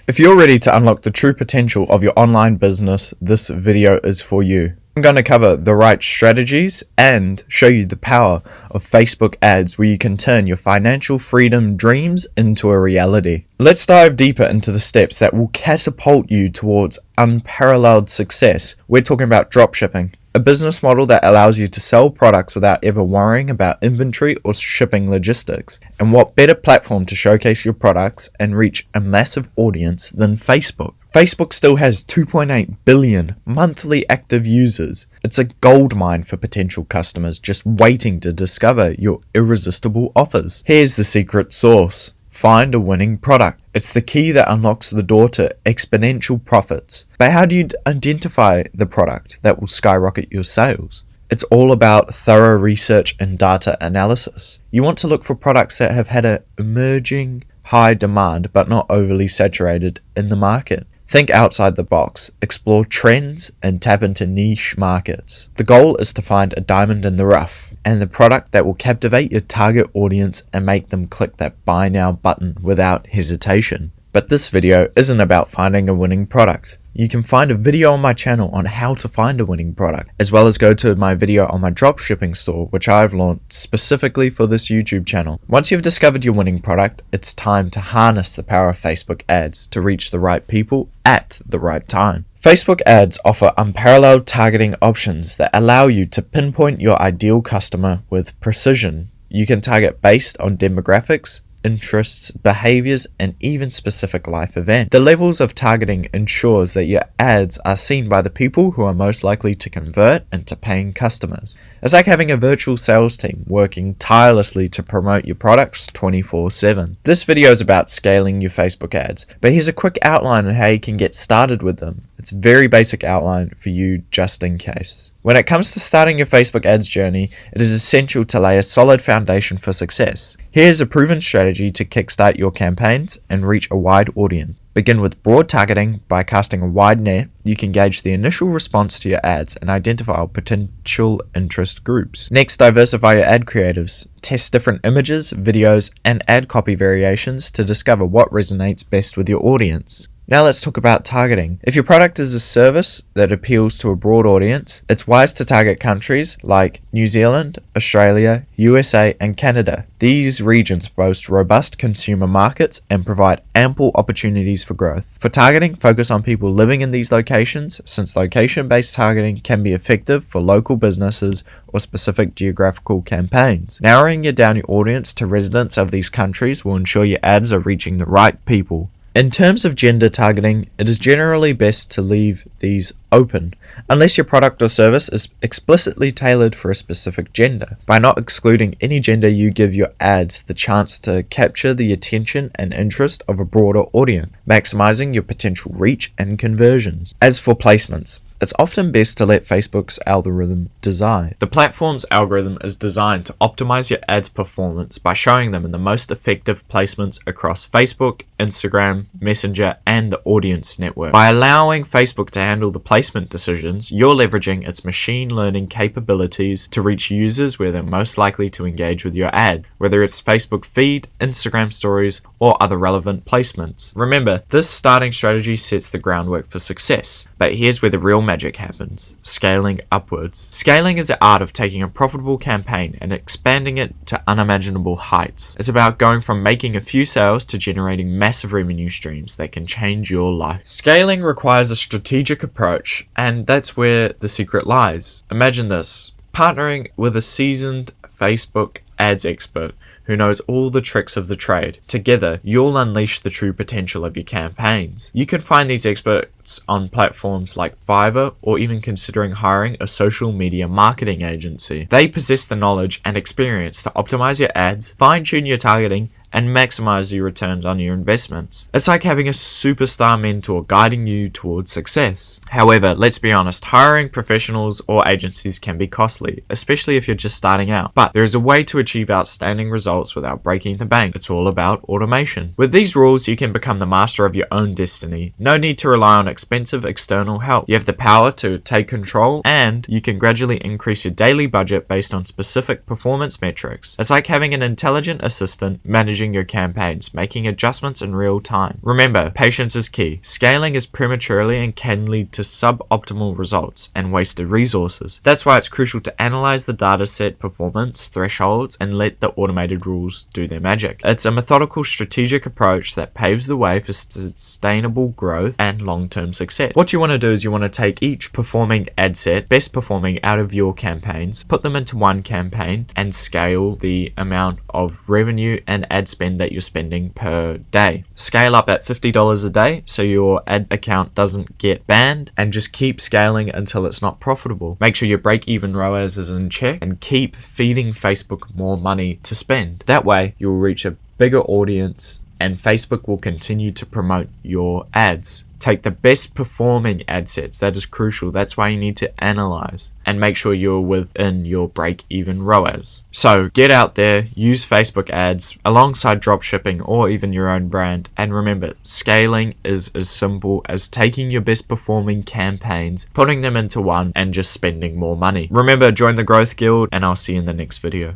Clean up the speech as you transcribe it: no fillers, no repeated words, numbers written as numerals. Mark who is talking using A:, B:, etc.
A: If you're ready to unlock the true potential of your online business, this video is for you. I'm going to cover the right strategies and show you the power of Facebook ads where you can turn your financial freedom dreams into a reality. Let's dive deeper into the steps that will catapult you towards unparalleled success. We're talking about dropshipping, a business model that allows you to sell products without ever worrying about inventory or shipping logistics. And what better platform to showcase your products and reach a massive audience than Facebook? Facebook still has 2.8 billion monthly active users. It's a goldmine for potential customers just waiting to discover your irresistible offers. Here's the secret sauce. Find a winning product. It's the key that unlocks the door to exponential profits. But how do you identify the product that will skyrocket your sales? It's all about thorough research and data analysis. You want to look for products that have had an emerging high demand but not overly saturated in the market. Think outside the box, explore trends, and tap into niche markets. The goal is to find a diamond in the rough and the product that will captivate your target audience and make them click that buy now button without hesitation. But this video isn't about finding a winning product. You can find a video on my channel on how to find a winning product, as well as go to my video on my dropshipping store, which I've launched specifically for this YouTube channel. Once you've discovered your winning product, it's time to harness the power of Facebook ads to reach the right people at the right time. Facebook ads offer unparalleled targeting options that allow you to pinpoint your ideal customer with precision. You can target based on demographics, interests, behaviors, and even specific life events. The levels of targeting ensures that your ads are seen by the people who are most likely to convert into paying customers. It's like having a virtual sales team working tirelessly to promote your products 24/7. This video is about scaling your Facebook ads, but here's a quick outline on how you can get started with them. It's a very basic outline for you just in case. When it comes to starting your Facebook ads journey, it is essential to lay a solid foundation for success. Here's a proven strategy to kickstart your campaigns and reach a wide audience. Begin with broad targeting. By casting a wide net, you can gauge the initial response to your ads and identify potential interest groups. Next, diversify your ad creatives. Test different images, videos, and ad copy variations to discover what resonates best with your audience. Now let's talk about targeting. If your product is a service that appeals to a broad audience, it's wise to target countries like New Zealand, Australia, USA, and Canada. These regions boast robust consumer markets and provide ample opportunities for growth. For targeting, focus on people living in these locations, since location-based targeting can be effective for local businesses or specific geographical campaigns. Narrowing down your audience to residents of these countries will ensure your ads are reaching the right people. In terms of gender targeting, it is generally best to leave these open, unless your product or service is explicitly tailored for a specific gender. By not excluding any gender, you give your ads the chance to capture the attention and interest of a broader audience, maximizing your potential reach and conversions. As for placements, it's often best to let Facebook's algorithm decide. The platform's algorithm is designed to optimize your ads performance by showing them in the most effective placements across Facebook, Instagram, Messenger, and the audience network. By allowing Facebook to handle the placement decisions, you're leveraging its machine learning capabilities to reach users where they're most likely to engage with your ad, whether it's Facebook feed, Instagram stories, or other relevant placements. Remember, this starting strategy sets the groundwork for success. But here's where the real magic happens: scaling upwards. Scaling is the art of taking a profitable campaign and expanding it to unimaginable heights. It's about going from making a few sales to generating massive revenue streams that can change your life. Scaling requires a strategic approach, and that's where the secret lies. Imagine this: partnering with a seasoned Facebook ads expert who knows all the tricks of the trade. Together, you'll unleash the true potential of your campaigns. You can find these experts on platforms like Fiverr, or even considering hiring a social media marketing agency. They possess the knowledge and experience to optimize your ads, fine-tune your targeting, and maximize your returns on your investments. It's like having a superstar mentor guiding you towards success. However, let's be honest, hiring professionals or agencies can be costly, especially if you're just starting out. But there is a way to achieve outstanding results without breaking the bank. It's all about automation. With these rules, you can become the master of your own destiny. No need to rely on expensive external help. You have the power to take control, and you can gradually increase your daily budget based on specific performance metrics. It's like having an intelligent assistant managing managing your campaigns, making adjustments in real time. Remember, patience is key. Scaling is prematurely and can lead to suboptimal results and wasted resources. That's why it's crucial to analyze the dataset performance thresholds and let the automated rules do their magic. It's a methodical, strategic approach that paves the way for sustainable growth and long-term success. What you want to do is you want to take each performing ad set, best performing out of your campaigns, put them into one campaign and scale the amount of revenue and ad spend that you're spending per day. Scale up at $50 a day so your ad account doesn't get banned, and just keep scaling until it's not profitable. Make sure your break-even ROAS is in check and keep feeding Facebook more money to spend. That way you'll reach a bigger audience and Facebook will continue to promote your ads. Take the best performing ad sets. That is crucial. That's why you need to analyze and make sure you're within your break-even ROAS. So get out there, use Facebook ads alongside drop shipping or even your own brand. And remember, scaling is as simple as taking your best performing campaigns, putting them into one and just spending more money. Remember, join the Growth Guild and I'll see you in the next video.